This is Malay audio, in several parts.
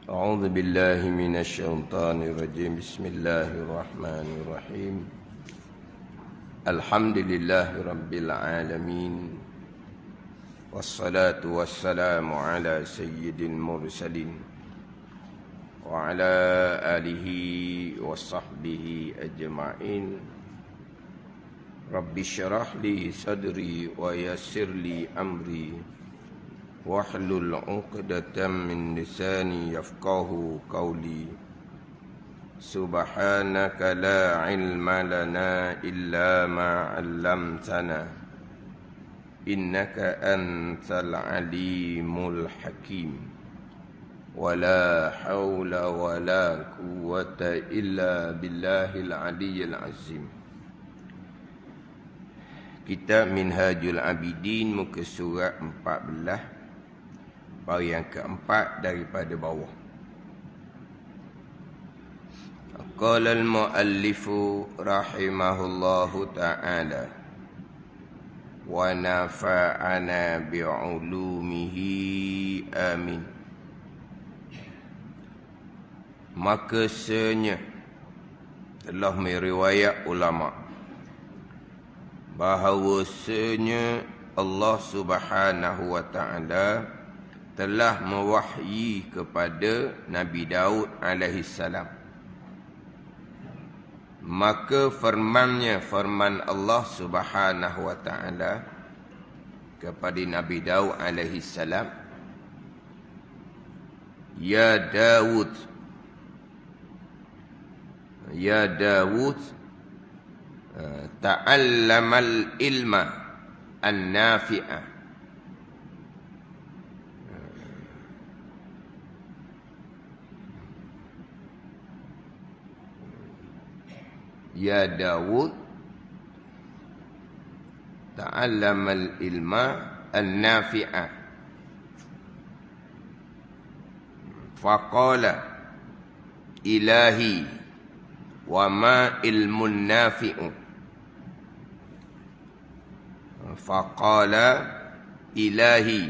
أعوذ بالله من الشيطان الرجيم. بسم الله الرحمن الرحيم. الحمد لله رب العالمين، والصلاة والسلام على سيد المرسلين وعلى آله وصحبه أجمعين. رب اشرح لي صدري ويسر لي أمري واحلل عقدة من لساني يفقهوا قولي. سبحانك لا علم لنا إلا ما علمتنا إنك أنت العليم الحكيم. ولا حول ولا قوة إلا بالله العلي العظيم. Kitab Minhajul Abidin, muka surat 14, baris yang keempat daripada bawah. Qala al-muallifu rahimahullahu ta'ala wa nafa'ana bi'ulumihi amin. Maka senyap telah meriwayat ulama bahawasanya Allah Subhanahu wa ta'ala telah mewahyi kepada Nabi Daud alaihi salam. Maka firman Allah Subhanahu wa ta'ala kepada Nabi Daud alaihi salam, Ya Daud, ta'allamal ilma an-nafi'a. Ya Daud, ta'allamal ilma an-nafi'a. Faqala ilahi wa ma ilmun nafi'u. Faqala ilahi,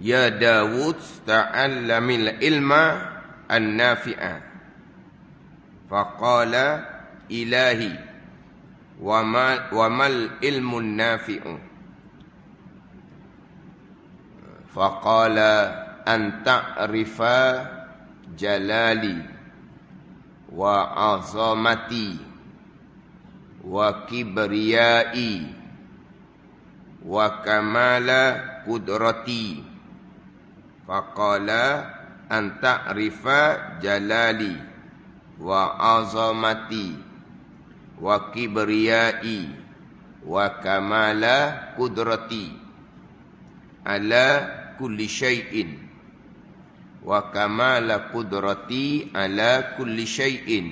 Ya Daud, ta'allamil ilma an-nafi'a. Faqala ilahi wa mal ilmun nafi'u. Faqala an ta'rifa jalali wa azamati wa kibriyai wa kamala kudrati. Faqala an ta'rifa jalali wa azamati wa kibriyai wa kamala kudrati ala kulli syai'in wa kamala kudrati ala kulli syai'in.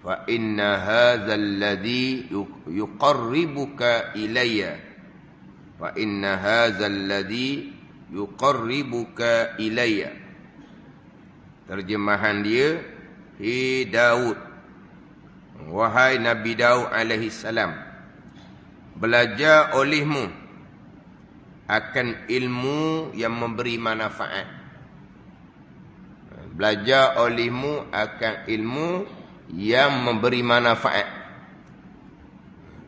Fa inna hadzal ladzi yuqarribuka ilayya, fa inna hadzal ladzi yuqarribuka ilayya. Terjemahan dia, Hei Daud, wahai Nabi Daud alaihi salam, belajar olehmu akan ilmu yang memberi manfaat. Belajar olehmu akan ilmu yang memberi manfaat.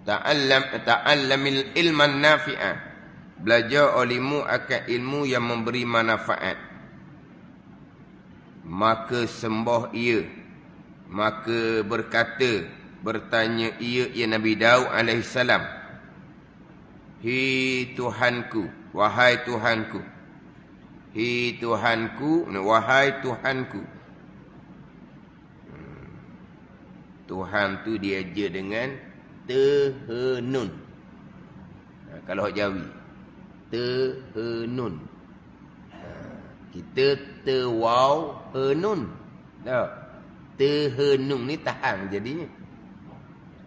Ta'allamil ilman nafi'ah. Belajar olehmu akan ilmu yang memberi manfaat. Maka sembah ia, maka bertanya ia, ya Nabi Daud alaihi salam, Hei Tuhanku, wahai Tuhanku. Hei Tuhanku, wahai Tuhanku. Tuhan tu diaja dengan tehenun. Kalau hak Jawi, tehenun. Kita tewau henun. Tak? Tehenun ni tahan jadinya.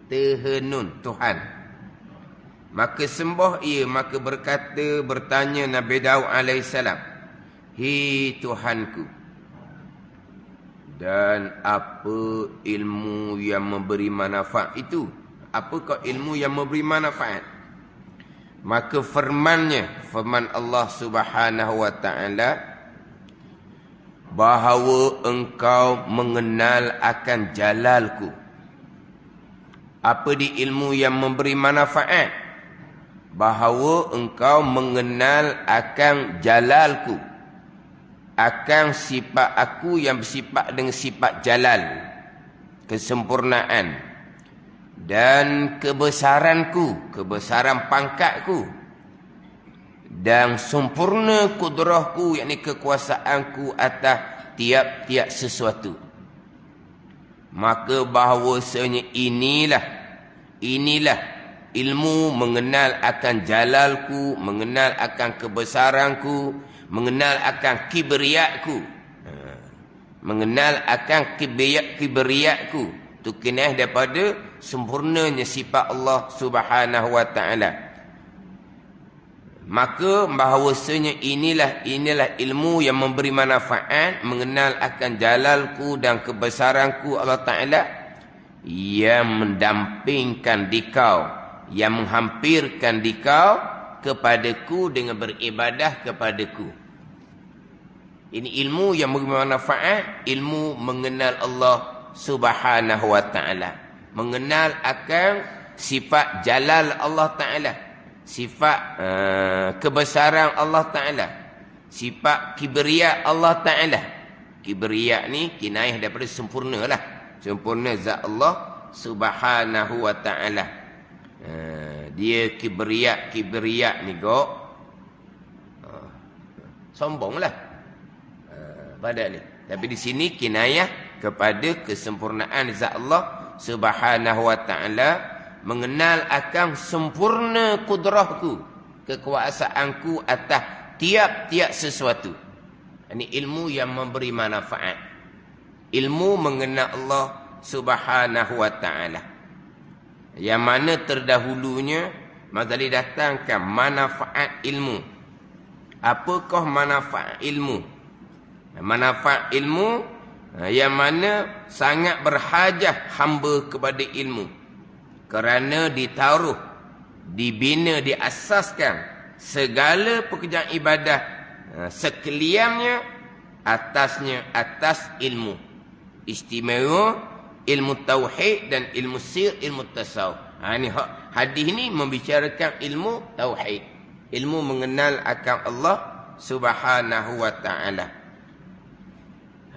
Tehenun, Tuhan. Maka sembah ia, maka bertanya Nabi Daud alaihissalam, Hei Tuhanku, dan apa ilmu yang memberi manfaat itu? Apakah ilmu yang memberi manfaat? Maka firman Allah Subhanahu wa ta'ala, bahawa engkau mengenal akan jalalku. Apa di ilmu yang memberi manfaat? Bahawa engkau mengenal akan jalalku, akan sifat aku yang bersifat dengan sifat jalal, kesempurnaan, dan kebesaranku, kebesaran pangkatku, dan sempurna kudrahku, yakni kekuasaanku atas tiap-tiap sesuatu. Maka bahawasanya inilah ilmu mengenal akan jalalku, mengenal akan kebesaranku, mengenal akan kibriyatku. Mengenal akan kibriyatku. Itu kenal daripada sempurnanya sifat Allah Subhanahu wa ta'ala. Maka bahawasanya inilah ilmu yang memberi manfaat, mengenal akan jalalku dan kebesaranku Allah Ta'ala, yang mendampingkan dikau, yang menghampirkan dikau kepadaku dengan beribadah kepadaku. Ini ilmu yang memberi manfaat, ilmu mengenal Allah Subhanahu wa ta'ala, mengenal akan sifat jalal Allah Ta'ala, sifat kebesaran Allah Ta'ala, sifat kibriya Allah Ta'ala. Kibriya ni kinayah daripada sempurna lah, sempurna zat Allah Subhanahu wa ta'ala. Dia kibriya ni kok sombong lah pada ni. Tapi di sini kinayah kepada kesempurnaan zat Allah Subhanahu wa ta'ala, mengenal akan sempurna kudrahku, kekuasaanku atas tiap-tiap sesuatu. Ini ilmu yang memberi manfaat, ilmu mengenal Allah Subhanahu wa ta'ala, yang mana terdahulunya Mazali datangkan manfaat ilmu. Apakah manfaat ilmu? Manfaat ilmu yang mana sangat berhajat hamba kepada ilmu, kerana ditaruh, dibina, diasaskan segala pekerjaan ibadah sekaliannya atas ilmu. Istimewa ilmu tauhid dan ilmu sir, ilmu tasawuf. Ini hadis ni membicarakan ilmu tauhid, ilmu mengenal akan Allah Subhanahu wa ta'ala.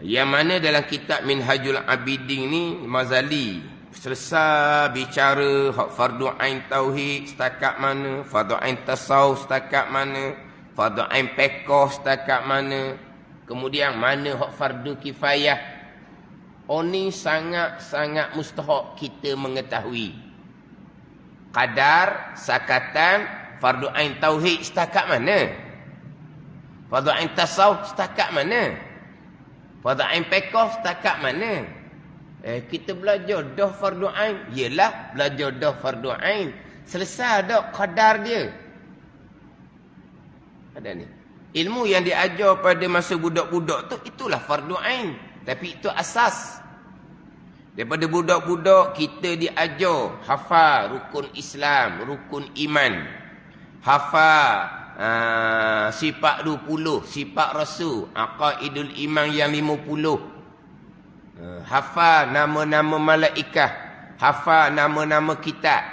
Yang mana dalam kitab Minhajul Abidin ni Mazali selesai bicara hak fardu ain tauhid setakat mana, fardu ain tasawuf setakat mana, fardu ain fiqh setakat mana, kemudian mana hak fardu kifayah. Ini sangat-sangat mustahak kita mengetahui kadar sakatan fardu ain tauhid setakat mana, fardu ain tasawuf setakat mana, fardu ain fiqh setakat mana. Kita belajar dah fardu ain, yelah belajar dah fardu ain, selesai dah kadar dia. Ada ni ilmu yang diajar pada masa budak-budak tu, itulah fardu ain, tapi itu asas. Daripada budak-budak kita diajar hafal rukun Islam, rukun iman, hafal sifat 20, sifat Rasul, aqaidul iman yang 50, hafal nama-nama malaikat, hafal nama-nama kitab,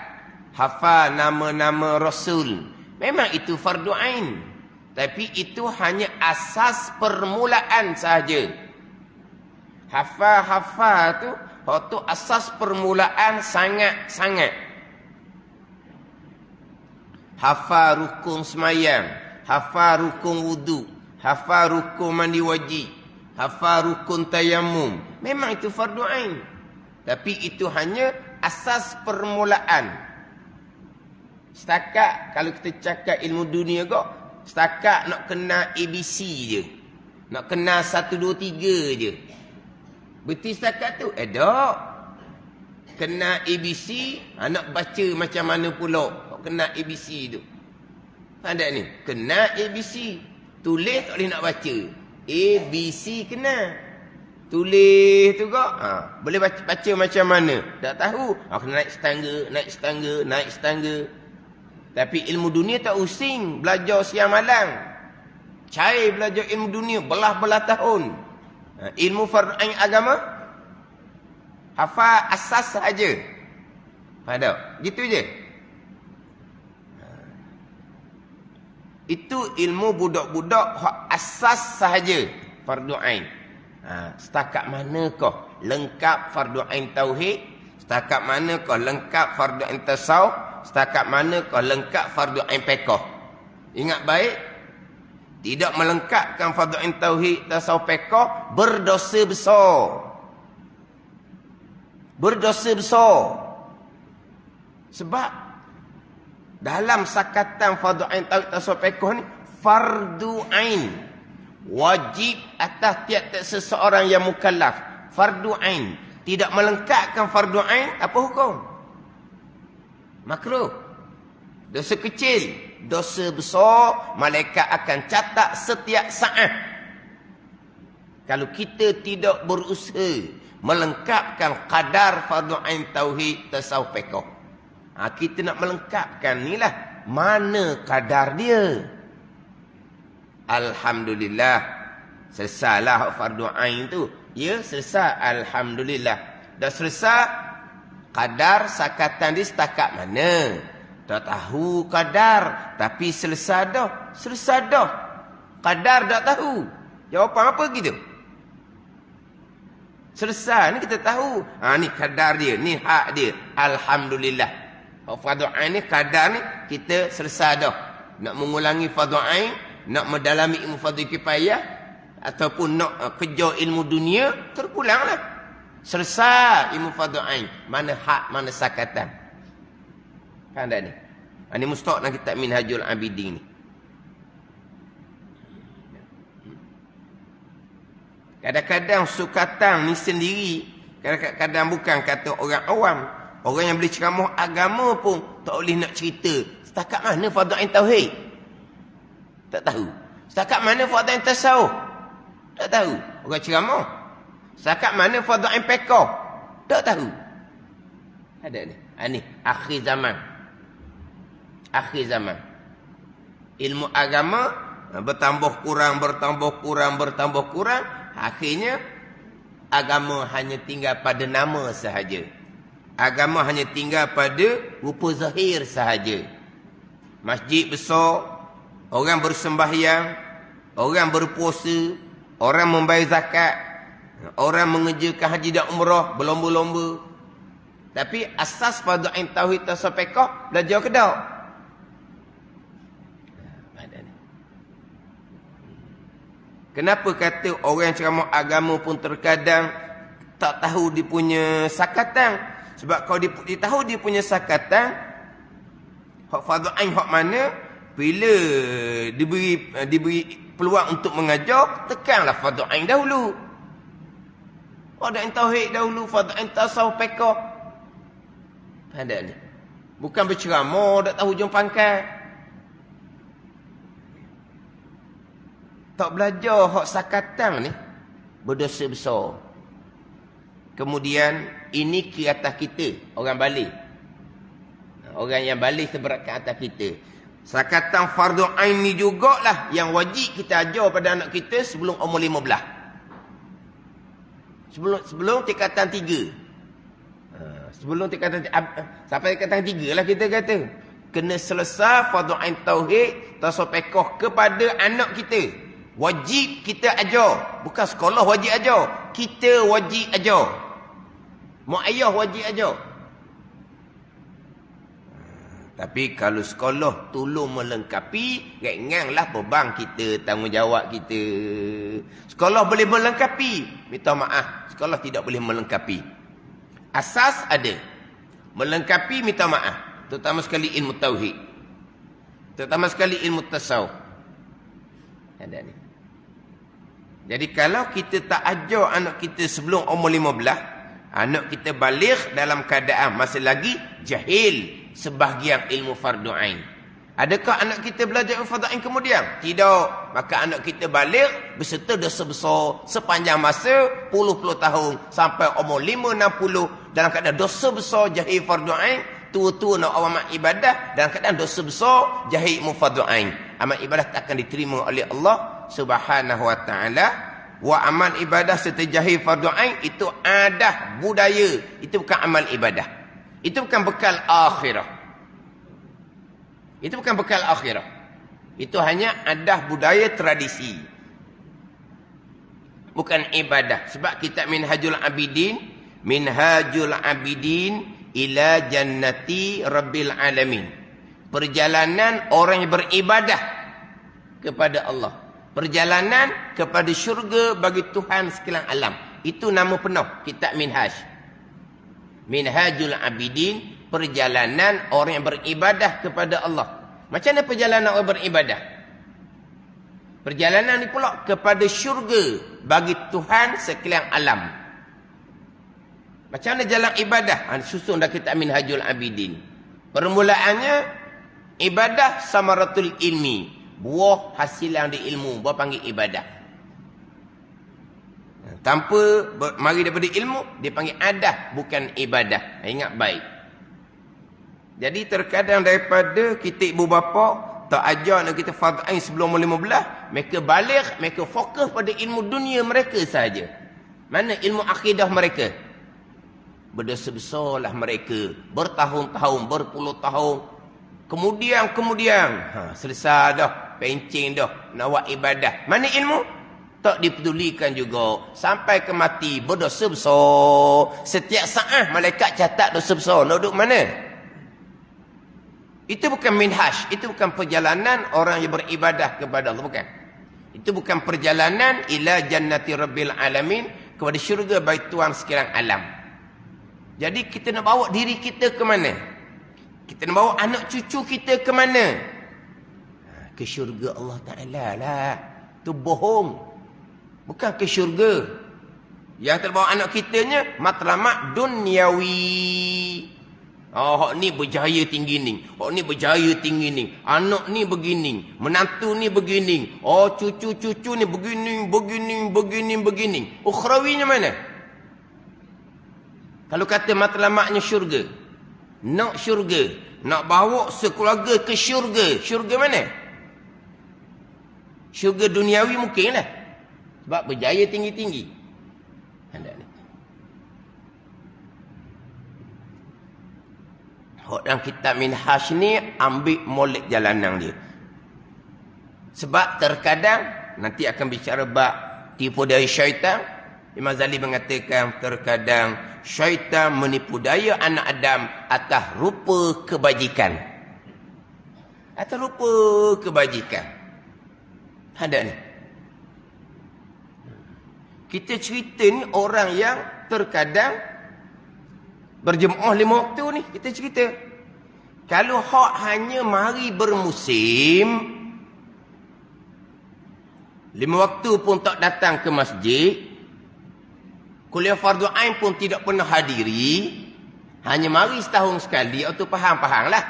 hafal nama-nama Rasul. Memang itu fardu ain, tapi itu hanya asas permulaan sahaja. Hafal tu, tu asas permulaan sangat-sangat. Hafal rukun semayang, hafal rukun wudu, hafal rukun mandi wajib, hafal rukun tayamum. Memang itu fardu ain, tapi itu hanya asas permulaan. Setakat kalau kita cakap ilmu dunia kok, setakat nak kenal ABC je, nak kenal 1, 2, 3 je. Berarti setakat tu tak kenal ABC, nak baca macam mana pula kenal ABC tu. Ada ni kenal ABC, tulis tak boleh nak baca. ABC kenal, tulis tu kok boleh baca macam mana tak tahu. Kena naik setangga. Tapi ilmu dunia tak using. Belajar siang malam. Cair belajar ilmu dunia. Belah-belah tahun. Ilmu fardu ain agama. Hafal asas sahaja. Faham tak? Gitu je. Itu ilmu budak-budak asas sahaja fardu ain. Setakat manakah lengkap fardu ain tauhid? Setakat manakah lengkap fardu ain tasawuf? Setakat manakah lengkap fardu ain fiqh? Ingat baik, tidak melengkapkan fardu ain tauhid, tasawuf, fiqh berdosa besar. Berdosa besar. Sebab dalam sakatan fardu ain tauhid, tasawuf, fiqh ni fardu ain. Wajib atas tiap-tiap seseorang yang mukallaf. Fardu ain. Tidak melengkapkan fardu ain, apa hukum? Makruh. Dosa kecil. Dosa besar, malaikat akan catat setiap saat. Kalau kita tidak berusaha melengkapkan kadar fardu ain tauhid, tasawuf, fiqh. Kita nak melengkapkan ni lah. Mana kadar dia? Alhamdulillah. Selesailah fardu ain tu. Ya, selesai. Alhamdulillah. Dah selesai. Kadar sakatan dia setakat mana? Tak tahu kadar. Tapi selesai dah. Selesai dah. Kadar tak tahu. Jawapan apa gitu? Selesai. Ni kita tahu. Ni kadar dia. Ni hak dia. Alhamdulillah. Fardu ain ni, kadar ni kita selesai dah. Nak mengulangi fardu ain, nak mendalami ilmu fardu kifayah, ataupun nak kejar ilmu dunia, terpulanglah. Selesai ilmu fardu ain. Mana hak, mana sakatan. Faham tak ni? Ini mustaq dalam kitab Minhajul Abidin ni. Kadang-kadang sukatan ni sendiri, kadang-kadang bukan kata orang awam. Orang yang boleh ceramah agama pun tak boleh nak cerita. Setakat mana fardu ain tauhid? Tak tahu. Setakat mana fardu ain tasawuf? Tak tahu. Orang ceramah. Setakat mana fardu ain fiqh? Tak tahu. Ada ni. Ni akhir zaman. Akhir zaman. Ilmu agama bertambah kurang, bertambah kurang, bertambah kurang. Akhirnya agama hanya tinggal pada nama sahaja. Agama hanya tinggal pada rupa zahir sahaja. Masjid besar, orang bersembahyang, orang berpuasa, orang membayar zakat, orang mengerjakan haji dan umrah, berlomba-lomba. Tapi asas fardu ain tauhid, tasawuf, fiqh belajar ke tak? Kenapa kata orang ceramah agama pun terkadang tak tahu dia punya sakatan? Sebab kalau dia tahu dia punya sakatan, hak fardu ain hak mana, bila diberi peluang untuk mengajar, tekanlah fardu ain dahulu. Fardu ain tauhid dahulu, fardu ain tasawuf, fiqh. Faham tak ni? Bukan berceramah tak tahu hujung pangkal. Tak belajar hak sakatan ni, berdosa besar. Kemudian ini ke atas kita, orang balik. Orang yang balik terberat ke atas kita. Sakatan fardu ain ni jugalah yang wajib kita ajar pada anak kita sebelum umur 15. Sebelum tingkatan 3. Sebelum tingkatan sampai tingkatan 3 lah kita kata. Kena selesai fardu ain tauhid, tasawuf, fiqh kepada anak kita. Wajib kita ajar. Bukan sekolah wajib ajar. Kita wajib ajar. Mak ayah wajib ajar. Tapi kalau sekolah tolong melengkapi, ingatlah beban kita, tanggungjawab kita. Sekolah boleh melengkapi. Minta maaf, sekolah tidak boleh melengkapi. Asas ada. Melengkapi minta maaf. Terutama sekali ilmu tauhid. Terutama sekali ilmu tasawuf. Ada ni. Jadi kalau kita tak ajar anak kita sebelum umur 15, anak kita baligh dalam keadaan masih lagi jahil sebahagian ilmu fardu ain. Adakah anak kita belajar fardu ain kemudian? Tidak. Maka anak kita baligh berserta dosa besar sepanjang masa puluh-puluh tahun sampai umur 5-60 dalam keadaan dosa besar jahil fardu ain, tua-tua nak amal ibadah dan kadang dosa besar jahil ilmu fardu ain. Amal ibadah tak akan diterima oleh Allah Subhanahu wa taala. Wa amal ibadah serta jahil fardu ain itu adah budaya, itu bukan amal ibadah. Itu bukan bekal akhirah. Itu bukan bekal akhirah. Itu hanya adah budaya tradisi. Bukan ibadah. Sebab kitab Minhajul Abidin ila jannati rabbil alamin. Perjalanan orang yang beribadah kepada Allah. Perjalanan kepada syurga bagi Tuhan sekalian alam. Itu nama penuh kitab Minhaj. Minhajul Abidin, perjalanan orang yang beribadah kepada Allah. Macam mana perjalanan orang beribadah? Perjalanan ni pula kepada syurga bagi Tuhan sekalian alam. Macam mana jalan ibadah? Susun dah kitab Minhajul Abidin. Permulaannya, ibadah samaratul ilmi. Buah hasil yang di ilmu. Buah panggil ibadah. Tanpa mari daripada ilmu, dia panggil adah, bukan ibadah. Ingat baik. Jadi terkadang daripada kita ibu bapa tak ajar nak kita fardu ain sebelum 15, mereka balik, mereka fokus pada ilmu dunia mereka saja. Mana ilmu akidah mereka? Berdosa besarlah mereka, bertahun-tahun, berpuluh tahun. Kemudian selesai dah, pencing dah, nak buat ibadah. Mana ilmu? Tak dipedulikan juga. Sampai ke mati, berdosa besar. Setiap saat malaikat catat dosa besar. Nak duduk mana? Itu bukan minhaj. Itu bukan perjalanan orang yang beribadah kepada Allah. Bukan. Itu bukan perjalanan ila jannati rabbil alamin, kepada syurga bagi Tuhan sekalian alam. Jadi kita nak bawa diri kita ke mana? Kita nak bawa anak cucu kita ke mana? Ke syurga Allah Ta'ala lah. Itu bohong. Bukan ke syurga. Yang terbawa anak kitanya matlamat duniawi. Oh, hak ni berjaya tinggi ni. Hak ni berjaya tinggi ni. Anak ni begini. Menantu ni begini. Oh, cucu-cucu ni begini. Ukhrawinya mana? Kalau kata matlamatnya syurga. Nak syurga. Nak bawa sekeluarga ke syurga. Syurga mana? Syurga duniawi mungkin lah. Sebab berjaya tinggi-tinggi. Dalam kitab Minhaj ni ambil molek jalanan dia. Sebab terkadang nanti akan bicara bab tipu daya syaitan. Imam Ghazali mengatakan terkadang syaitan menipu daya anak Adam atas rupa kebajikan. Atas rupa kebajikan. Ada ni. Kita cerita ni orang yang terkadang berjemaah 5 waktu ni. Kita cerita. Kalau hak hanya mari bermusim, 5 waktu pun tak datang ke masjid, kuliah fardu ain pun tidak pernah hadiri, hanya mari setahun sekali, atau faham lah.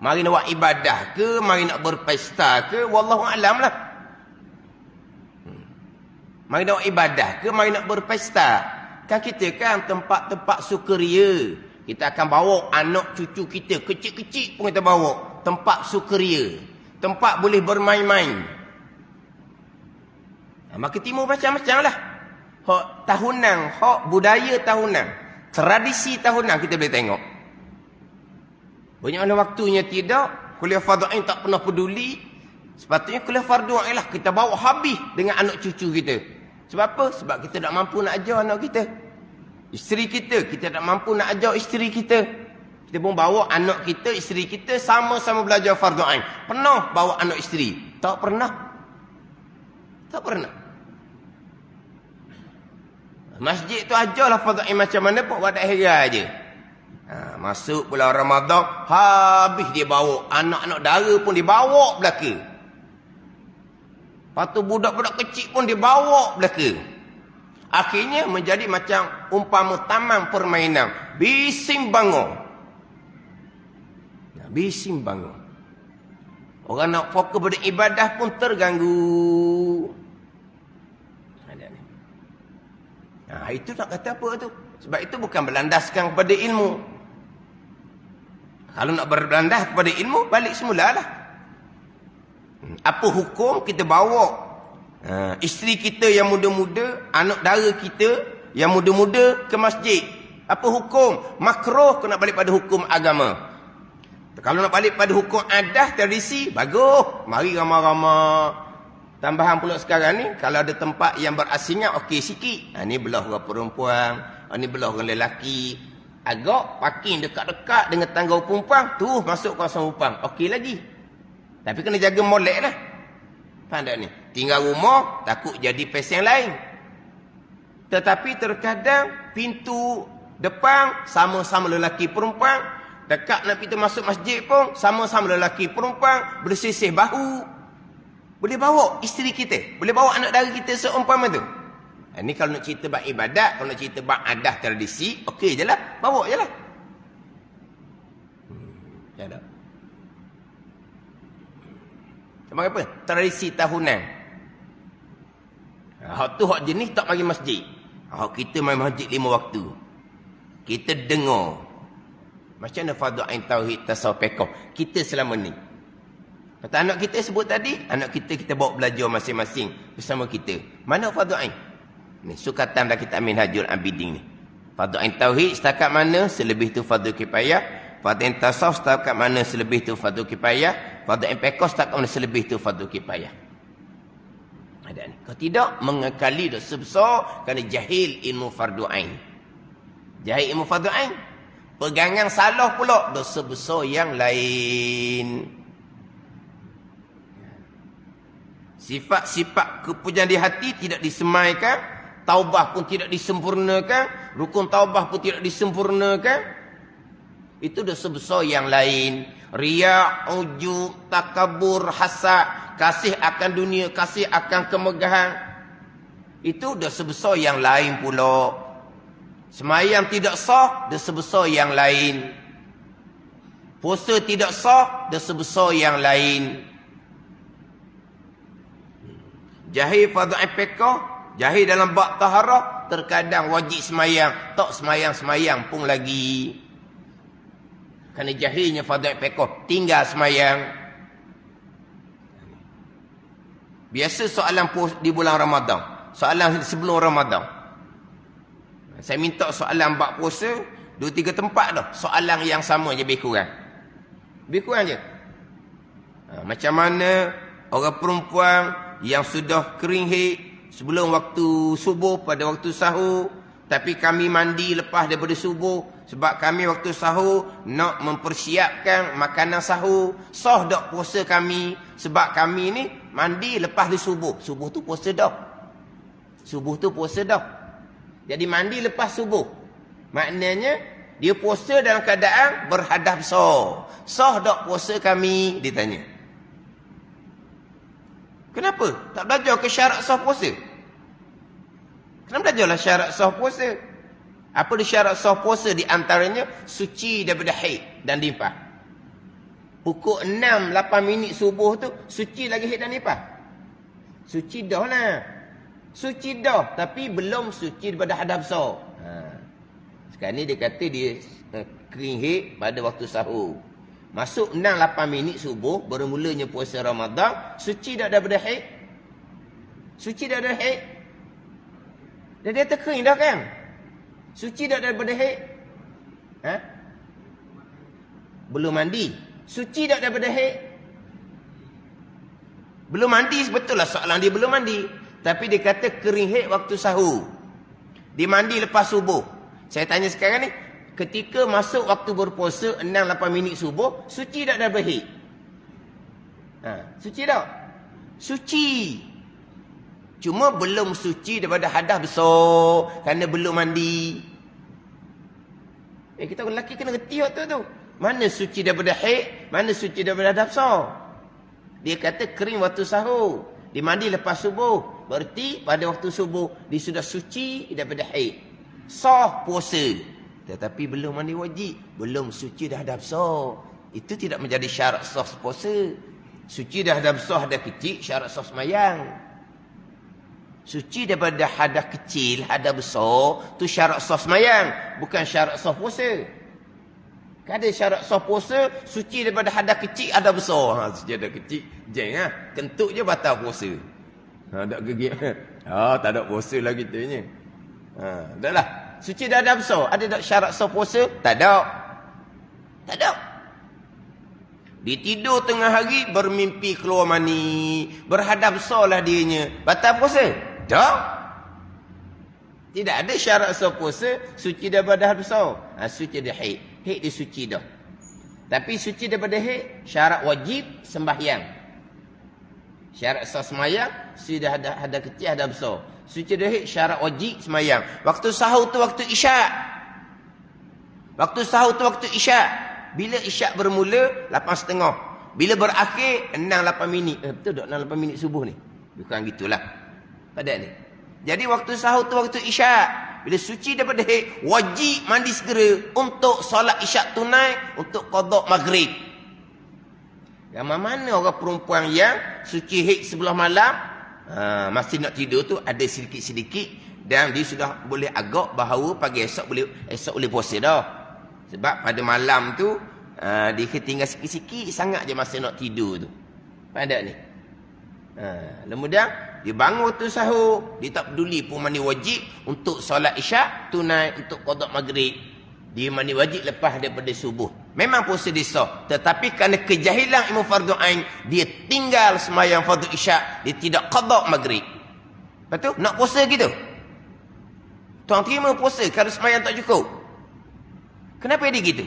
Mari nak buat ibadah ke, mari nak berpesta ke, wallahu alam lah. Mari nak buat ibadah ke, mari nak berpesta. Kan kita kan tempat-tempat sukaria. Kita akan bawa anak cucu kita. Kecil-kecil pun kita bawa. Tempat sukaria. Tempat boleh bermain-main. Maka timur macam-macam lah. Hak tahunan. Hak budaya tahunan. Tradisi tahunan kita boleh tengok. Banyak mana waktunya tidak. Kuliah fardu ain tak pernah peduli. Sepatutnya kuliah fardu ain lah. Kita bawa habis dengan anak cucu kita. Sebab apa? Sebab kita tak mampu nak ajar anak kita. Isteri kita tak mampu nak ajar isteri kita. Kita pun bawa anak kita, isteri kita sama-sama belajar fardu ain. Pernah bawa anak isteri? Tak pernah. Tak pernah. Masjid tu ajarlah fardu ain macam mana pun buat hari aja. Masuk bulan Ramadan, habis dia bawa. Anak-anak dara pun dibawa belaka. Lepas tu budak-budak kecil pun dibawa belaka. Akhirnya menjadi macam umpama taman permainan. Bising bangun. Bising bangun. Orang nak fokus pada ibadah pun terganggu. Itu nak kata apa tu? Sebab itu bukan berlandaskan kepada ilmu. Kalau nak berlandah kepada ilmu, balik semula lah. Apa hukum kita bawa isteri kita yang muda-muda, anak dara kita yang muda-muda ke masjid? Apa hukum? Makruh kau nak balik pada hukum agama. Kalau nak balik pada hukum adat, tradisi, bagus. Mari ramai-ramai. Tambahan pula sekarang ni, kalau ada tempat yang berasingnya, okey sikit. Ni belah orang perempuan, ni belah orang lelaki. Agak parking dekat-dekat dengan tangga perempuan, tu masuk kawasan perempuan. Okey lagi. Tapi kena jaga molek lah. Faham tak ni? Tinggal rumah, takut jadi pesen lain. Tetapi terkadang pintu depan sama-sama lelaki perempuan. Dekat nak kita masuk masjid pun, sama-sama lelaki perempuan. Bersisih bahu. Boleh bawa isteri kita. Boleh bawa anak dara kita seumpama tu. Ini kalau nak cerita bab ibadat, kalau nak cerita bab adat tradisi, okey je lah. Bawa je lah. Ya tak? Sama apa? Tradisi tahunan. Hak tu hak jenis tak mari masjid. Hak kita mari masjid 5 waktu. Kita dengar. Macam mana fardu ain tauhid tasawuf fiqh kita selama ni. Kata anak kita sebut tadi, anak kita bawa belajar masing-masing bersama kita. Mana fardu ain? Ni sukatan dah kita Minhajul Abidin ni. Fardu ain tauhid setakat mana, selebih tu fardu kifayah. Fardu ain tasawuf setakat mana, selebih tu fardu kifayah. Fardu ain fiqh setakat mana, selebih tu fardu kifayah. Ada ni. Kalau tidak mengekali dosa besar kerana jahil ilmu fardu ain. Jahil ilmu fardu ain. Pegangan salah pula dosa besar yang lain. Sifat-sifat kepujian di hati tidak disemaikan, taubah pun tidak disempurnakan, rukun taubah pun tidak disempurnakan. Itu dosa besar yang lain. Riya, ujub, takabur, hasad, kasih akan dunia, kasih akan kemegahan. Itu dosa besar yang lain pula. Semayang tidak sah, dosa besar yang lain. Puasa tidak sah, dosa besar yang lain. Jahil fardu ain fiqh, jahil dalam bab taharah, terkadang wajib semayang, tak semayang-semayang pun lagi. Kerana jahilnya fardu ain fiqh, tinggal semayang. Biasa soalan di bulan Ramadan, soalan sebelum Ramadan. Saya minta soalan bab puasa 2-3 tempat dah. Soalan yang sama je, lebih kurang. Lebih kurang je. Macam mana orang perempuan yang sudah kering haid sebelum waktu subuh, pada waktu sahur, tapi kami mandi lepas daripada subuh sebab kami waktu sahur nak mempersiapkan makanan sahur. Sah tak puasa kami sebab kami ni mandi lepas di subuh. Subuh tu puasa dah. Subuh tu puasa dah. Jadi mandi lepas subuh. Maknanya dia puasa dalam keadaan berhadap sah. Sah tak puasa kami? Dia tanya. Kenapa? Tak belajar ke syarat sah puasa? Kenapa belajarlah syarat sah puasa? Apa dia syarat sah puasa? Di antaranya suci daripada haid dan nifas. Pukul 6-8 minit subuh tu suci lagi haid dan nifas. Suci dah lah. Suci dah, tapi belum suci daripada hadap sah. Sekarang ni dia kata dia kering haid pada waktu sahur. Masuk 6-8 minit subuh, baru mulanya puasa Ramadan, suci dah daripada haid? Suci dah daripada haid? Dan dia terkering dah kan? Suci dah daripada haid? Belum mandi. Suci dah daripada haid? Belum mandi, betul lah soalan dia belum mandi. Tapi dia kata kering haid waktu sahur. Dia mandi lepas subuh. Saya tanya sekarang ni, ketika masuk waktu berpuasa 6-8 minit subuh, suci tak daripada haid? Suci tak? Suci. Cuma belum suci daripada hadas besar kerana belum mandi. Kita lelaki kena reti waktu tu. Mana suci daripada haid, mana suci daripada hadas besar. Dia kata kering waktu sahur. Dia mandi lepas subuh. Berarti pada waktu subuh dia sudah suci daripada haid. Sah puasa. Tetapi belum mandi wajib. Belum suci dah hadas besar. Itu tidak menjadi syarat sah puasa. Suci dah hadas besar, hadas kecil, syarat sah semayang. Suci daripada hadas kecil, hadas besar, tu syarat sah semayang, bukan syarat sah puasa. Kan ada syarat sah puasa, suci daripada hadas kecil, hadas besar. Ha, suci hadas kecil, jeng ha. Kentut je batal puasa. Ha, tak gegik. Ha, tak ada puasa lah kitanya. Ha, dah lah. Suci dah hadas besar. Ada tak syarat sah puasa? Tak ada. Tak ada. Dia tidur tengah hari, bermimpi keluar mani. Berhadas besar lah dianya. Batal puasa? Tak. Tidak ada syarat sah puasa, suci daripada hadas besar. Ha, suci dah haid. Haid dia suci dah. Tapi suci daripada haid, syarat wajib sembahyang. Syarat sah sembahyang, suci dah ada kecil, ada besar. Suci dah haid, syarat wajib sembahyang. Waktu sahur tu waktu isyak. Waktu sahur tu waktu isyak. Bila isyak bermula, 8.30. Bila berakhir, 6-8 minit. Betul tak 6-8 minit subuh ni? Bukan gitulah. Pada ni. Jadi waktu sahur tu waktu isyak. Bila suci daripada haid, wajib mandi segera untuk solat isyak tunai, untuk qada maghrib. Yang mana orang perempuan yang suci haid sebelah malam, masih nak tidur tu ada sedikit-sedikit, dan dia sudah boleh agak bahawa pagi esok boleh puasa dah. Sebab pada malam tu dia tinggal sikit-sikit sangat je masa nak tidur tu. Pada ni. Kemudian dia bangun tu sahur, dia tak peduli pun mandi wajib untuk solat isyak tunai, untuk qada maghrib. Dia mandi wajib lepas daripada subuh. Memang puasa dia sah, tetapi kerana kejahilan ilmu fardu ain, dia tinggal sembahyang fardu isyak, dia tidak qada maghrib. Betul? Nak puasa gitu? Tuan terima puasa kerana sembahyang tak cukup. Kenapa dia gitu?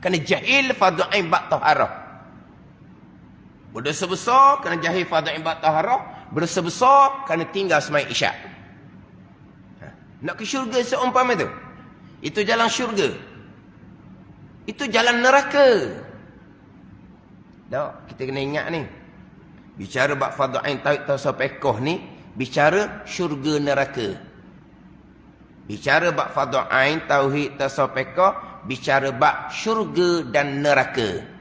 Kerana jahil fardu ain bab taharah. Berdosa besar kerana jahil fardu ain bab taharah, berdosa besar kerana tinggal sembahyang isyak. Nak ke syurga seumpama tu, itu jalan syurga. Itu jalan neraka. Tak, kita kena ingat ni. Bicara bab fardu ain tauhid tasawuf fiqh ni, bicara syurga neraka. Bicara bab fardu ain tauhid tasawuf fiqh, bicara bab syurga dan neraka.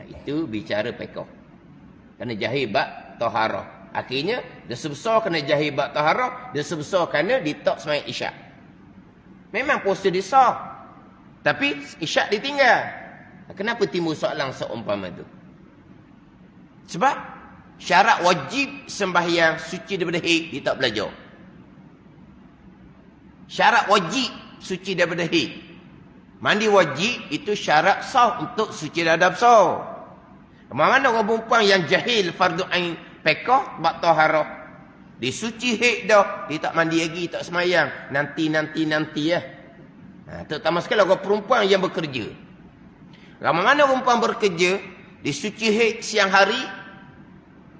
Itu bicara fiqh. Kerana jahil bab taharah. Akhirnya dosa besar kerana jahil bab taharah, dosa besar kerana ditok sembahyang isyak. Memang puasa dia sah, tapi isyak ditinggal. Kenapa timbul soalan seumpama tu? Sebab syarat wajib sembahyang suci daripada haid dia tak belajar. Syarat wajib suci daripada haid. Mandi wajib itu syarat sah untuk suci daripada besar. Mana orang perempuan yang jahil fardu ain fiqh bab taharah, dia suci haid dah, dia tak mandi lagi, tak semayang, nanti ya. Terutama sekali orang perempuan yang bekerja. Mana perempuan bekerja, dia suci haid siang hari,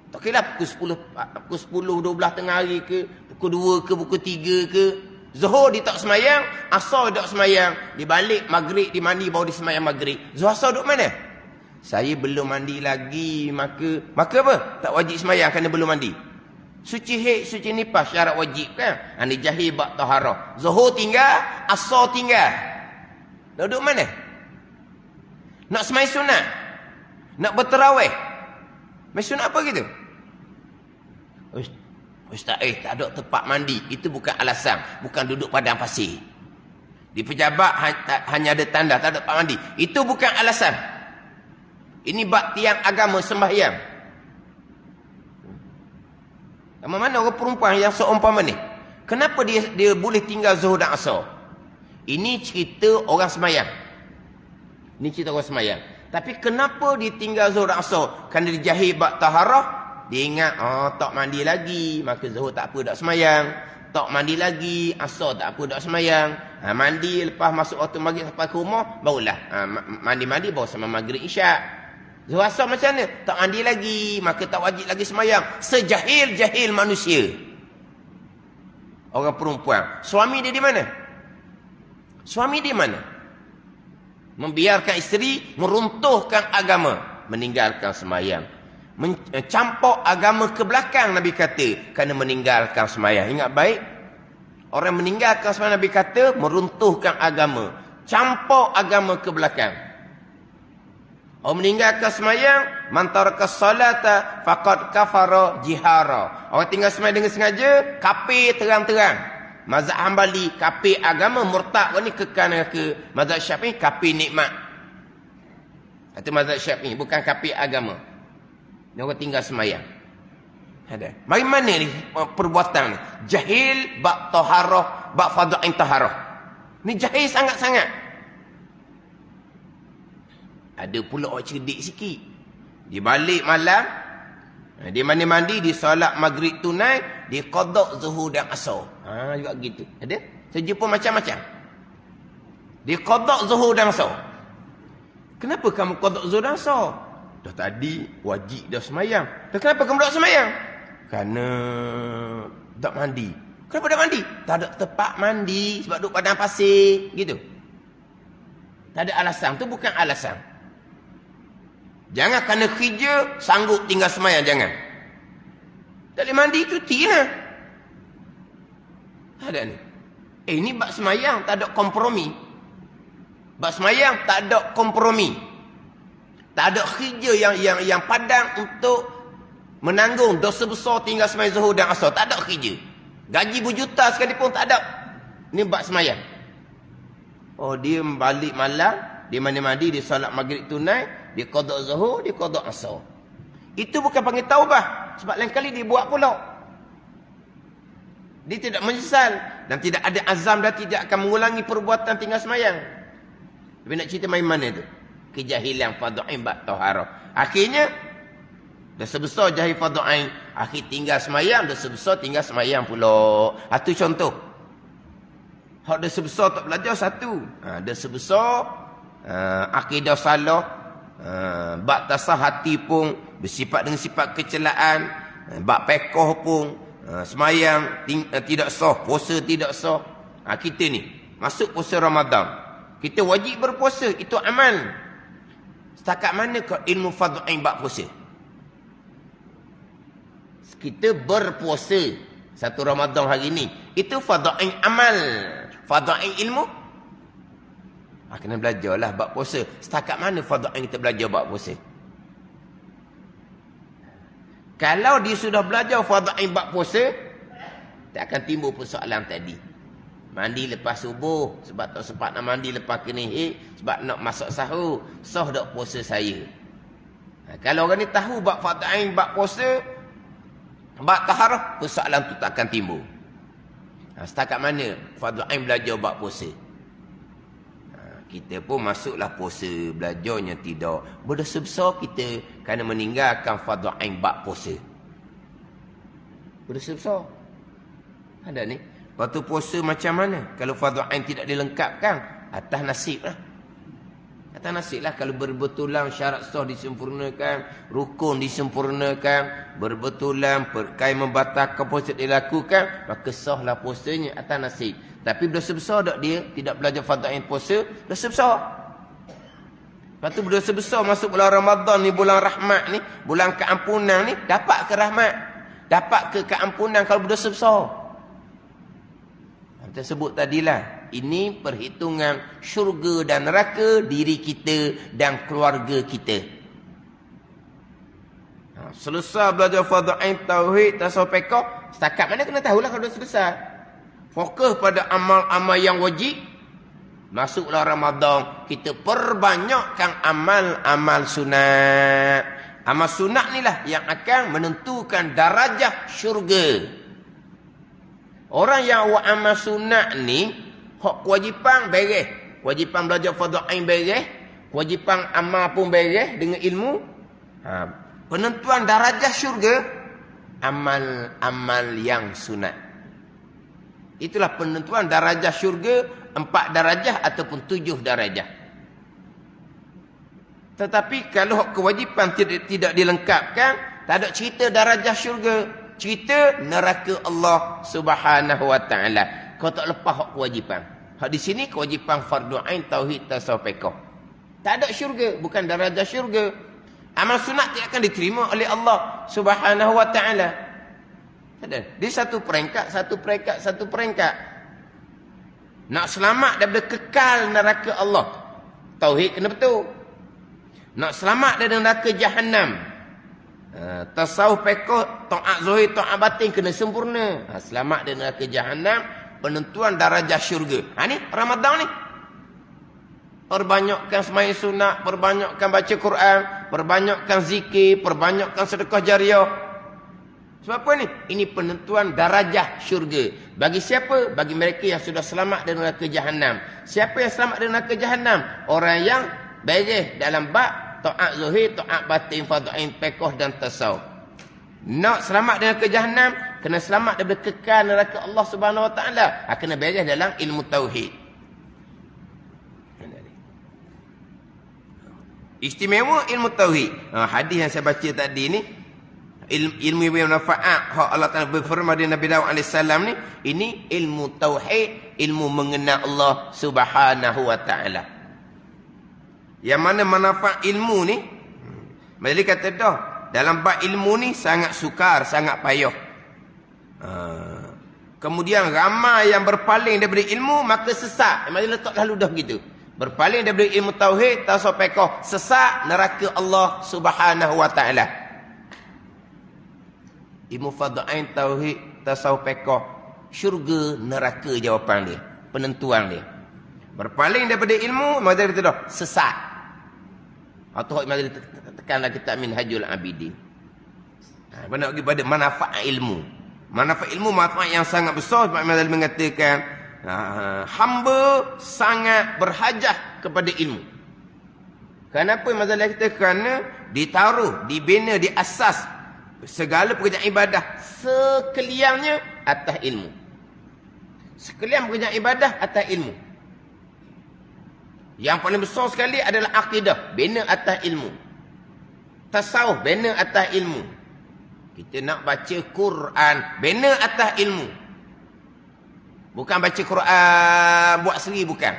tak kira pukul 10, 12 tengah hari ke, pukul 2 ke, pukul 3 ke, Zuhur dia tak semayang, Asar dia tak semayang, dia balik maghrib, dia mandi baru dia semayang maghrib. Zuhur Asar duduk mana? Saya belum mandi lagi, maka apa? Tak wajib semayang kerana belum mandi. Suci haid, suci nifas, syarat wajib kan? Ini jahil bab taharah. Zuhur tinggal, Asar tinggal. Duduk mana? Nak semayang sunat? Nak berterawih? Semayang sunat apa gitu? Ustaz, tak ada tempat mandi. Itu bukan alasan. Bukan duduk padang pasir. Di pejabat hanya ada tanda, tak ada tempat mandi. Itu bukan alasan. Ini bab tiang agama sembahyang. Mana orang perempuan yang seumpama ni? Kenapa dia boleh tinggal Zuhur dan Asar? Ini cerita orang sembahyang. Ini cerita orang sembahyang. Tapi kenapa dia tinggal Zuhur dan Asar? Kerana dia jahil bab taharah. Dia ingat, tak mandi lagi, maka Zuhur tak apa, tak semayang. Tak mandi lagi, Asar tak apa, tak semayang. Mandi lepas masuk waktu maghrib sampai ke rumah, barulah mandi-mandi baru sama maghrib isyak. Zuhur Asar macam mana? Tak mandi lagi, maka tak wajib lagi semayang. Sejahil-jahil manusia. Orang perempuan. Suami dia di mana? Suami dia mana? Membiarkan isteri meruntuhkan agama, meninggalkan semayang. Mencampur agama ke belakang, Nabi kata, kerana meninggalkan semayang. Ingat baik, orang meninggalkan semayang, Nabi kata, meruntuhkan agama, campur agama ke belakang. Orang meninggalkan semayang, man taraka salata faqad kafara jihara. Orang tinggal semayang dengan sengaja, kafir terang-terang. mazhab Hambali kafir agama, murtad ni kekal neraka. Mazhab Syafi'i kafir nikmat. Itu mazhab Syafi'i, bukan kafir agama. Ni orang tinggal semayang. Ada. Mari mana ni perbuatan ni? Jahil bab taharah, bab fardhu taharah. Ni jahil sangat-sangat. Ada pula orang cerdik sikit. Dia balik malam, dia mandi-mandi, dia solat maghrib tunai, dia qada zuhur dan asar. Juga gitu. Ada? Saya jumpa macam-macam. Dia qada zuhur dan asar. Kenapa kamu qada zuhur dan asar? Dah tadi wajib dah semayang. Dah kenapa kamu tak semayang? Kerana tak mandi. Kenapa tak mandi? Tak ada tempat mandi sebab duduk padang pasir, gitu. Tak ada alasan, tu bukan alasan. Jangan kerana kerja sanggup tinggal semayang, jangan. Tak boleh mandi, cuti lah. Ada ni. Ni bab semayang tak ada kompromi. Bab semayang tak ada kompromi. Tak ada kerja yang padang untuk menanggung dosa besar tinggal semayang zuhur dan asar. Tak ada kerja. Gaji berjuta sekalipun tak ada. Ni bab semayang. Oh, dia balik malam, dia mandi-mandi, dia solat maghrib tunai, dia qada zuhur, dia qada asar. Itu bukan panggil taubah. Sebab lain kali dia buat pula. Dia tidak menyesal. Dan tidak ada azam dan tidak akan mengulangi perbuatan tinggal semayang. Tapi nak cerita main mana tu? Kejahilan fardhu ain bab taharah. Akhirnya, dah sebesar jahil fardhu ain. Akhir tinggal semayang, dah sebesar tinggal semayang pula. Itu contoh. Hak dah sebesar tak belajar satu. Dah sebesar, akidah salah. Bak tasah hati pun bersifat dengan sifat kecelaan. Bak pekoh pun semayang tidak sah, puasa tidak sah. Kita ni masuk puasa Ramadan, kita wajib berpuasa, itu amal. Setakat mana ke ilmu fardhu ain bak puasa? Kita berpuasa satu Ramadan hari ni, itu fardhu ain amal. Fardhu ain ilmu, kena belajarlah bab puasa. Setakat mana fardhu ain kita belajar bab puasa? Kalau dia sudah belajar fardhu ain bab puasa, tak akan timbul persoalan tadi. Mandi lepas subuh sebab tak sempat nak mandi lepas kenihik, sebab nak masak sahur, sah tak puasa saya? Kalau orang ni tahu bab fardhu ain bab puasa, bab taharah, persoalan tu tak akan timbul. Setakat mana fardhu ain belajar bab puasa? Kita pun masuklah puasa, belajarnya tidak. Berdosa besar kita kerana meninggalkan fardhu ain bab puasa. Berdosa besar. Ada ni. Waktu puasa macam mana? Kalau fardhu ain tidak dilengkapkan, atas nasib lah. Atas nasib lah kalau berbetulan syarat sah disempurnakan, rukun disempurnakan, berbetulan perkara membatalkan puasa dilakukan, maka sahlah puasanya atas nasib. Tapi berdosa besar tak dia tidak belajar fardhu ain puasa, dosa besar. Lepas tu berdosa besar masuk bulan Ramadan ni, bulan rahmat ni, bulan keampunan ni, dapat ke rahmat? Dapat ke keampunan kalau berdosa besar? Kita sebut tadilah, ini perhitungan syurga dan neraka diri kita dan keluarga kita. Selesai belajar fardhu ain, tauhid, tasawuf, fiqh, setakat mana kena tahulah kalau dosa besar. Fokus pada amal-amal yang wajib. Masuklah Ramadan, kita perbanyakkan amal-amal sunat. Amal sunat ni lah yang akan menentukan darajah syurga. Orang yang buat amal sunat ni, hak kewajipan beres. Kewajipan belajar fardhu ain beres. Kewajipan amal pun beres dengan ilmu. Penentuan darajah syurga, amal-amal yang sunat. Itulah penentuan darajah syurga, 4 darajah ataupun 7 darajah. Tetapi kalau kewajipan tidak dilengkapkan, tak ada cerita darajah syurga. Cerita neraka Allah Subhanahu wa taala. Kau tak lepas hak kewajipan. Hak di sini kewajipan fardhu ain, tauhid, tasawuf, fiqh. Tak ada syurga, bukan darajah syurga. Amal sunat tidak akan diterima oleh Allah Subhanahu wa taala. Dia satu peringkat. Nak selamat daripada kekal neraka Allah, tauhid kena betul. Nak selamat dari neraka Jahannam, tasawuf, fiqh, taat zahir, taat batin kena sempurna. Selamat dari neraka Jahannam, penentuan darajah syurga. Ni Ramadan ni. Perbanyakkan sembahyang sunat, perbanyakkan baca Quran, perbanyakkan zikir, perbanyakkan sedekah jariah. Sebab apa ni? Ini penentuan darajah syurga. Bagi siapa? Bagi mereka yang sudah selamat dari neraka jahanam. Siapa yang selamat dari neraka jahanam? Orang yang beres dalam bab taat zahir, taat batin, fardhain, fiqh dan tasawuf. Nak selamat dari neraka jahanam, kena selamat daripada kekal neraka Allah Subhanahu Wa Taala. Kena beres dalam ilmu tauhid. Istimewa ilmu tauhid. Hadis yang saya baca tadi ni, ilmu yang manfaat hak Allah Taala berfirman dari Nabi Daud AS ni, ini ilmu tauhid, ilmu mengenal Allah Subhanahu Wa Taala. Yang mana manfaat ilmu ni, Majlis kata dah, dalam bab ilmu ni sangat sukar, sangat payah. Kemudian ramai yang berpaling daripada ilmu maka sesat. Majlis letak lalu dah begitu. Berpaling daripada ilmu tauhid, tasawuf, fiqh, sesat neraka Allah Subhanahu Wa Taala. Ilmu fardhain, tauhid, tasawuf, fiqh, syurga, neraka jawapan dia, penentuan dia. Berpaling daripada ilmu, maka kita dah sesat. Atau mari tekanlah kitab Minhajul Abidin. Benar pergi pada manfaat ilmu. Manfaat ilmu manfaat yang sangat besar sebab Imam mengatakan hamba sangat berhajat kepada ilmu. Kenapa masalah kita? Kerana ditaruh, dibina, diasas segala pekerjaan ibadah sekaliannya atas ilmu. Sekalian pekerjaan ibadah atas ilmu. Yang paling besar sekali adalah akidah, bina atas ilmu. Tasawuf, bina atas ilmu. Kita nak baca Quran, bina atas ilmu. Bukan baca Quran buat sendiri, bukan.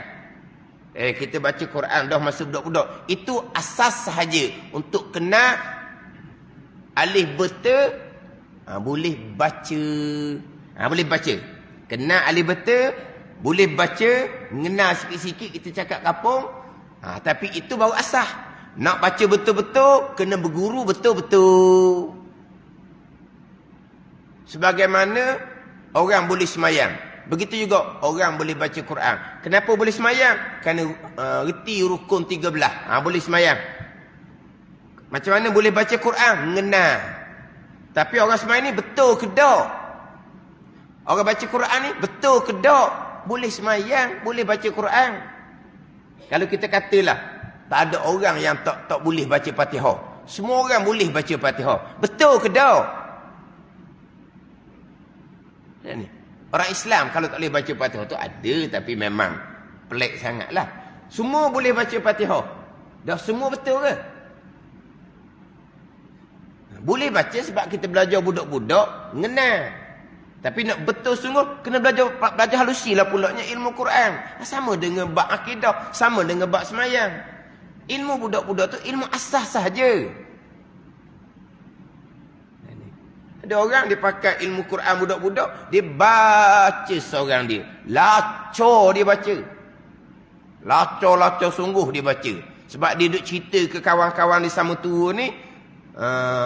Kita baca Quran dah masa budak-budak. Itu asas sahaja untuk kenal alif beta, boleh baca. Boleh baca. Kenal alif beta, boleh baca, mengenal sikit-sikit, kita cakap kapung. Tapi itu baru asas. Nak baca betul-betul, kena berguru betul-betul. Sebagaimana orang boleh semayang, begitu juga orang boleh baca Quran. Kenapa boleh semayang? Kerana reti rukun 13. Boleh semayang. Macam mana boleh baca Quran? Mengenal. Tapi orang semayang ni betul ke tak? Orang baca Quran ni betul ke tak? Boleh semayang, boleh baca Quran. Kalau kita katalah tak ada orang yang tak boleh baca Fatihah. Semua orang boleh baca Fatihah. Betul ke tak? Ni. Orang Islam kalau tak boleh baca Fatihah tu ada, tapi memang pelik sangatlah. Semua boleh baca Fatihah. Dah semua betul ke? Boleh baca sebab kita belajar budak-budak mengenal. Tapi nak betul sungguh kena belajar halusilah pulaknya ilmu Quran. Sama dengan bab akidah, sama dengan bab semayang. Ilmu budak-budak tu ilmu asas sahaja. Ada orang dia pakai ilmu Quran budak-budak, dia baca seorang dia. Lacor dia baca. Lacor-lacor sungguh dia baca. Sebab dia duduk cerita ke kawan-kawan di sama tua ni,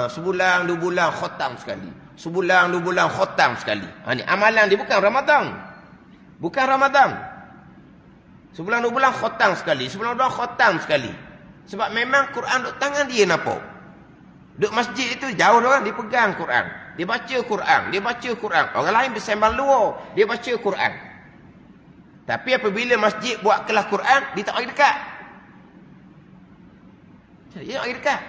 sebulan, 2 bulan khatam sekali. Sebulan, 2 bulan khatam sekali. Ni amalan dia bukan Ramadan. Bukan Ramadan. Sebulan, 2 bulan khatam sekali. Sebulan, 2 bulan khatam sekali. Sebab memang Quran duduk tangan dia nampak. Duduk masjid itu jauh orang, dia pegang Quran. Dia baca Quran. Dia baca Quran. Orang lain bersembang luar. Dia baca Quran. Tapi apabila masjid buat kelas Quran, dia tak pergi dekat. Dia tak pergi dekat.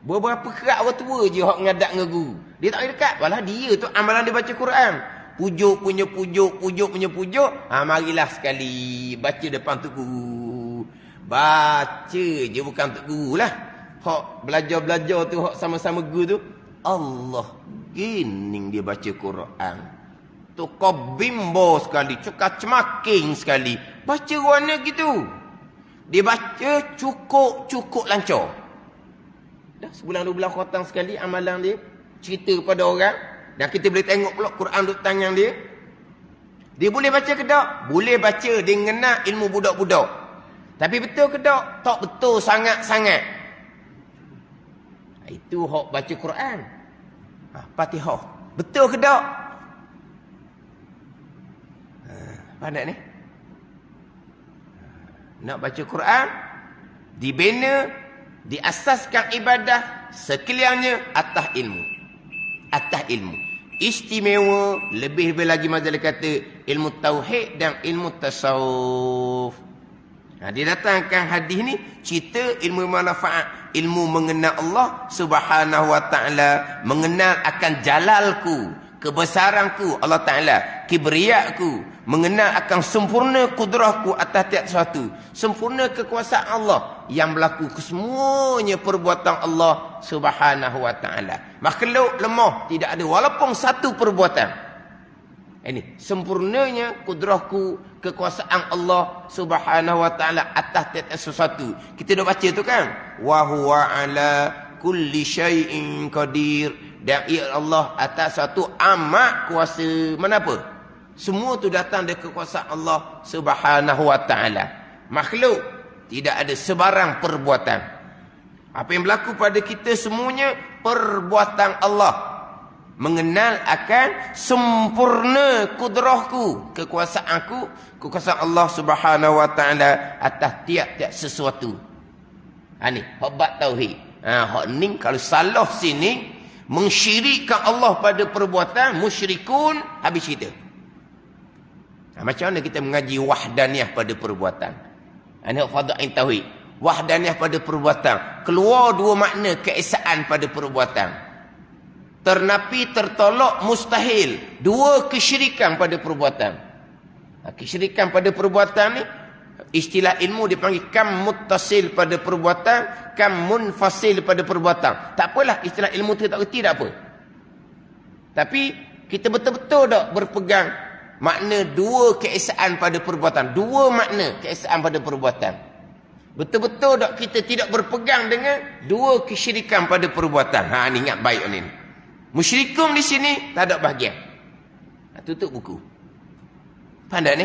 Beberapa kerat orang tua je yang ngadak dengan guru. Dia tak pergi dekat. Walau dia tu amalan dia baca Quran. Pujuk punya pujuk, pujuk punya pujuk. Marilah sekali baca depan tu guru. Baca je bukan untuk guru lah. Hak belajar-belajar tu, hak sama-sama guru tu, Allah gining dia baca Quran. Tu kau bimbo sekali, cukar cemaking sekali. Baca warna gitu. Dia baca cukup lancar. Dah sebulan 2 bulan khatam sekali amalan dia. Cerita kepada orang. Dan kita boleh tengok pula Quran duduk tangan dia. Dia boleh baca ke tak? Boleh baca. Dia mengenal ilmu budak-budak. Tapi betul ke tak? Tak betul sangat-sangat. Itu hak baca Quran. Fatihah. Betul ke tak? Faham tak ni? Nak baca Quran, dibina, diasaskan ibadah sekaliannya atas ilmu. Atas ilmu. Istimewa, lebih-lebih lagi mazhab kata ilmu tauhid dan ilmu tasawuf. Dia datangkan hadis ni, cerita ilmu manfaat, ilmu mengenal Allah Subhanahu wa taala, mengenal akan jalalku, kebesaranku Allah taala, kibriyaku, mengenal akan sempurna kudrahku atas tiap sesuatu, sempurna kekuasaan Allah yang berlaku kesemuanya perbuatan Allah Subhanahu wa taala. Makhluk lemah tidak ada walaupun satu perbuatan. Ini sempurnanya kudrahku, kekuasaan Allah Subhanahu wa taala atas tiap sesuatu. Kita dah baca tu kan, wa huwa ala kulli syai'in qadir, dan ia Allah atas satu amat kuasa. Mana apa? Semua tu datang dari kekuasaan Allah Subhanahu wa taala. Makhluk tidak ada sebarang perbuatan. Apa yang berlaku pada kita semuanya perbuatan Allah. Mengenal akan sempurna kudrahku, kekuasaanku, kekuasaan Allah Subhanahu wa taala atas tiap-tiap sesuatu. Ni hak tauhid. Hak ni kalau salah sini mensyirikkan Allah pada perbuatan, musyrikun, habis cerita. Macam mana kita mengaji wahdaniyah pada perbuatan? Ini fadha'in tauhid. Wahdaniyah pada perbuatan. Keluar dua makna keesaan pada perbuatan. Ternapi, tertolak, mustahil. Dua kesyirikan pada perbuatan. Kesyirikan pada perbuatan ni, istilah ilmu dipanggil kam muttasil pada perbuatan, kam munfasil pada perbuatan. Tak apalah istilah ilmu tu tak kerti tak apa. Tapi kita betul-betul tak berpegang makna dua keesaan pada perbuatan. Dua makna keesaan pada perbuatan. Betul-betul tak kita tidak berpegang dengan dua kesyirikan pada perbuatan. Ni ingat baik ni. Musyrikun di sini tak ada bahagian. Tutup buku. Faham tak ni?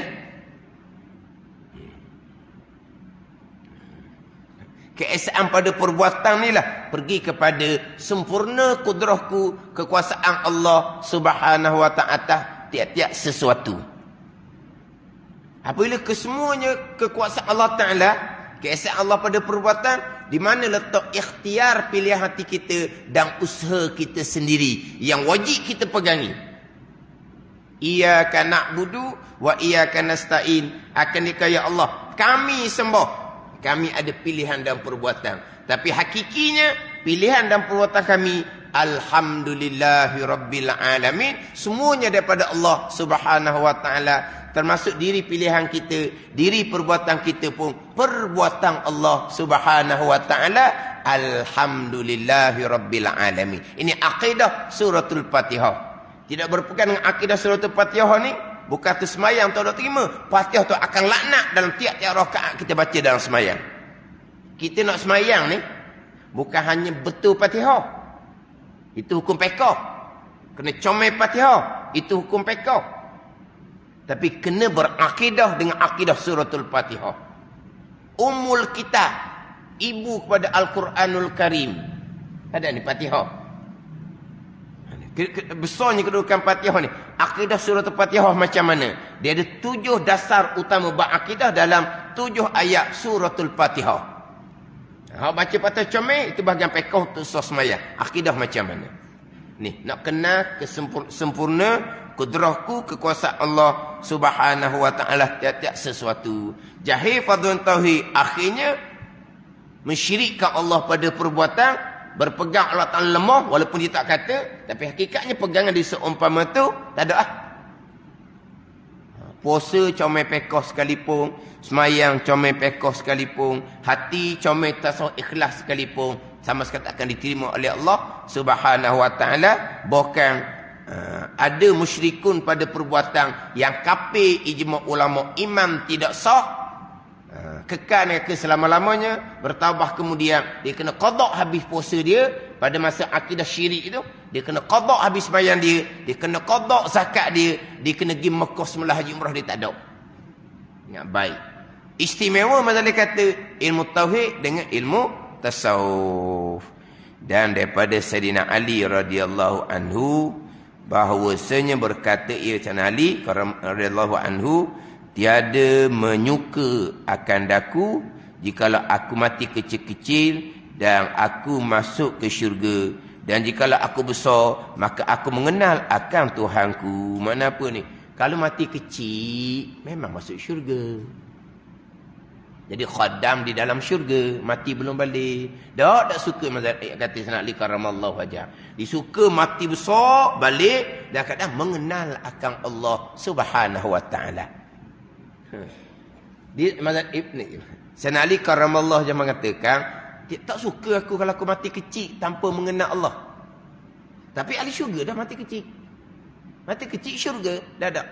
Keesaan pada perbuatan ni lah pergi kepada sempurna kudrahku, kekuasaan Allah Subhanahu wa taala tiap-tiap sesuatu. Apabila kesemuanya kekuasaan Allah taala, keesaan Allah pada perbuatan, di mana letak ikhtiar pilihan hati kita dan usaha kita sendiri yang wajib kita pegangi. Iyyaka na'budu wa iyyaka nasta'in. Akan dikaya Allah, kami sembah. Kami ada pilihan dan perbuatan. Tapi hakikinya pilihan dan perbuatan kami alhamdulillahi rabbil alamin. Semuanya daripada Allah Subhanahu wa taala. Termasuk diri pilihan kita, diri perbuatan kita pun perbuatan Allah Subhanahu wa taala. Alhamdulillahi rabbil alamin. Ini akidah suratul Fatihah. Tidak berpegang dengan akidah suratul Fatihah ni, bukan tu semayang tu tak terima. Fatihah tu akan laknat dalam tiap-tiap rakaat kita baca dalam semayang. Kita nak semayang ni bukan hanya betul Fatihah. Itu hukum pekah. Kena comel Fatihah, itu hukum pekah. Tapi kena berakidah dengan akidah suratul Fatihah. Ummul kitab, ibu kepada Al-Quranul Karim. Ada ni Fatihah. Besarnya kedudukan Fatihah ni. Akidah suratul Fatihah macam mana? Dia ada 7 dasar utama berakidah dalam 7 ayat suratul Fatihah. Baca Fatihah comel, itu bahagian pekah untuk semayang. Akidah macam mana? Ni, nak kenal sempurna kudrahku, kekuasaan Allah Subhanahu wa taala tiap-tiap sesuatu. Jahil fadhun tauhid, akhirnya mensyirikkan Allah pada perbuatan, berpegang Allah Taala lemah walaupun dia tak kata, tapi hakikatnya pegangan di seumpama tu tak ada ah. Puasa comel pekah sekalipun, semayang comel pekah sekalipun, hati comel tasawuf ikhlas sekalipun, sama sekali akan diterima oleh Allah Subhanahu wa taala. Bahkan ada musyrikun pada perbuatan yang kafir ijma' ulama imam tidak sah, kekal ke selama-lamanya, bertaubat kemudian dia kena qada habis puasa dia pada masa akidah syirik itu, dia kena qada habis sembahyang dia kena qada zakat dia kena pergi Mekah semula haji umrah dia tak ada. Ingat baik. Istimewa mazhab kata ilmu tauhid dengan ilmu tasawuf. Dan daripada Sayyidina Ali radhiyallahu anhu bahawasanya berkata ia Sayyidina Ali radhiyallahu anhu, tiada menyuka akan daku jikalau aku mati kecil-kecil dan aku masuk ke syurga. Dan jikalau aku besar, maka aku mengenal akan Tuhanku. Mana apa ni? Kalau mati kecil, memang masuk syurga. Jadi khaddam di dalam syurga, mati belum balik. Tak suka mazhab kata Sayyidina Ali karamallahu wajah. Disuka mati besar, balik dan kadang mengenal akan Allah Subhanahu wa taala. Di mazhab Sayyidina Ali karamallahu wajah mengatakan, tak suka aku kalau aku mati kecil tanpa mengenal Allah. Tapi ahli syurga dah mati kecil. Mati kecil syurga dah ada.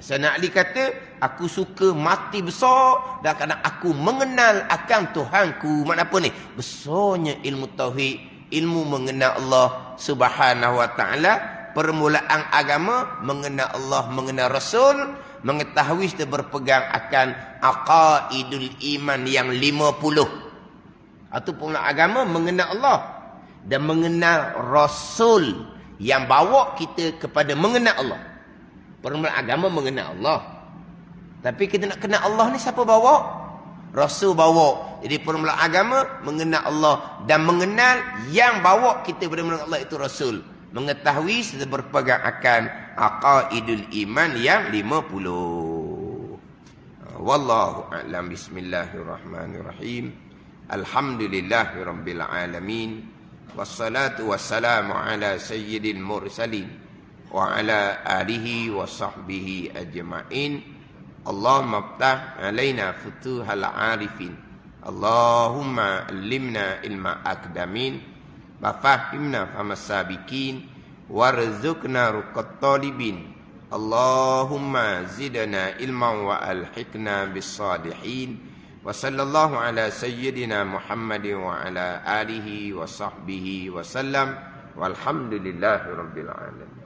Sayyidina Ali kata, aku suka mati besar dan kadang aku mengenal akan Tuhanku. Makna apa ni? Besarnya ilmu tauhid, ilmu mengenal Allah Subhanahu wa taala, permulaan agama mengenal Allah, mengenal Rasul, mengetahui dan berpegang akan aqaidul iman yang 50. Atau permulaan agama mengenal Allah dan mengenal Rasul yang bawa kita kepada mengenal Allah. Permulaan agama mengenal Allah. Tapi kita nak kenal Allah ni siapa bawa? Rasul bawa. Jadi permulaan agama mengenal Allah dan mengenal yang bawa kita kepada mengenal Allah itu Rasul. Mengetahui serta berpegang akan aqaidul iman yang 50. Wallahu a'lam. Bismillahirrahmanirrahim. Alhamdulillahirabbil alamin. Wassalatu wassalamu ala sayyidil mursalin wa ala alihi wa sahbihi ajma'in. Allahumma aftah alaina futuhal arifin. Allahumma allimna ilma akdamin wa fahimna famas sabiqin warzuqna ruqat talibin. Allahumma zidna ilman wa alhiqna bis salihin. Wa sallallahu ala sayyidina Muhammadin wa ala alihi wa sahbihi wa sallam. Walhamdulillahi rabbil alamin.